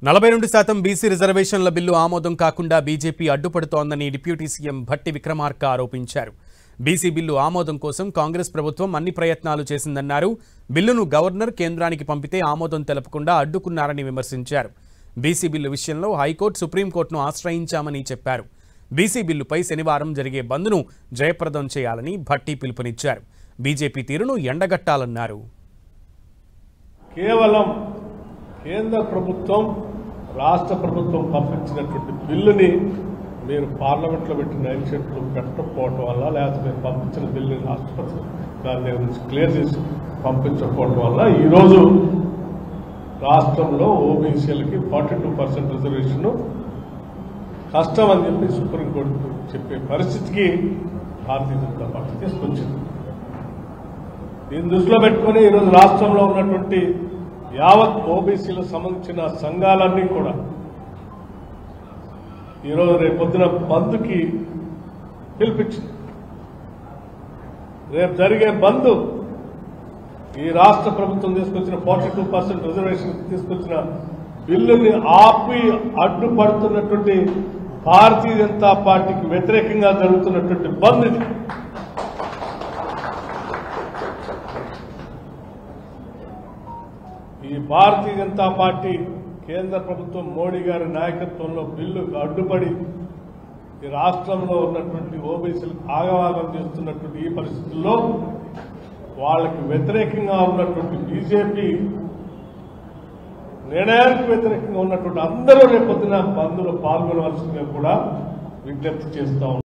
42% BC రిజర్వేషన్ల bill ఆమోదం కాకుండా బీజేపీ అడ్డుపడుతోందని డిప్యూటీ సీఎం భట్టి విక్రమార్క ఆరోపించారు. బీసీ బిల్లు ఆమోదం కోసం కాంగ్రెస్ ప్రభుత్వం అన్ని ప్రయత్నాలు చేసిందన్నారు. బిల్లును గవర్నర్ కేంద్రానికి పంపితే ఆమోదం తెలపకుండా అడ్డుకున్నారని విమర్శించారు. బీసీ బిల్లు విషయంలో హైకోర్టు, సుప్రీంకోర్టును ఆశ్రయించామని చెప్పారు. బీసీ బిల్లుపై శనివారం జరిగే బంద్ను జయప్రదం చేయాలని భట్టి పిలుపునిచ్చారు. బీజేపీ తీరును ఎండగట్టాలన్నారు. కేవలం కేంద్ర ప్రభుత్వం రాష్ట్ర ప్రభుత్వం పంపించినటువంటి బిల్లుని మీరు పార్లమెంట్లో పెట్టిన 9 షెడ్యూల్ పెట్టకపోవడం వల్ల, లేకపోతే మీరు పంపించిన బిల్లుని రాష్ట్రపతి దాని గురించి క్లియర్ చేసి పంపించకపోవడం వల్ల ఈరోజు రాష్ట్రంలో ఓబీసీలకి 42% రిజర్వేషన్ కష్టం అని చెప్పి సుప్రీంకోర్టు చెప్పే పరిస్థితికి భారతీయ జనతా పార్టీ తీసుకొచ్చింది. దీన్ని దృష్టిలో పెట్టుకుని ఈరోజు రాష్ట్రంలో ఉన్నటువంటి యావత్ ఓబీసీలకు సంబంధించిన సంఘాలన్నీ కూడా ఈరోజు రేపొద్దున బంద్కి పిలిపించింది. రేపు జరిగే బంద్ ఈ రాష్ట్ర ప్రభుత్వం తీసుకొచ్చిన 42% రిజర్వేషన్ తీసుకొచ్చిన బిల్లుని ఆపి అడ్డుపడుతున్నటువంటి భారతీయ జనతా పార్టీకి వ్యతిరేకంగా జరుగుతున్నటువంటి బంద్ ఇది. ఈ భారతీయ జనతా పార్టీ కేంద్ర ప్రభుత్వం మోడీ గారి నాయకత్వంలో బిల్లుకు అడ్డుపడి ఈ రాష్ట్రంలో ఉన్నటువంటి ఓబీసీలకు ఆగవాగం చేస్తున్నటువంటి ఈ పరిస్థితుల్లో వాళ్ళకి వ్యతిరేకంగా ఉన్నటువంటి బీజేపీ నిర్ణయానికి వ్యతిరేకంగా ఉన్నటువంటి అందరూ రేపొద్దున బంద్లో పాల్గొనవలసిందిగా కూడా విజ్ఞప్తి చేస్తా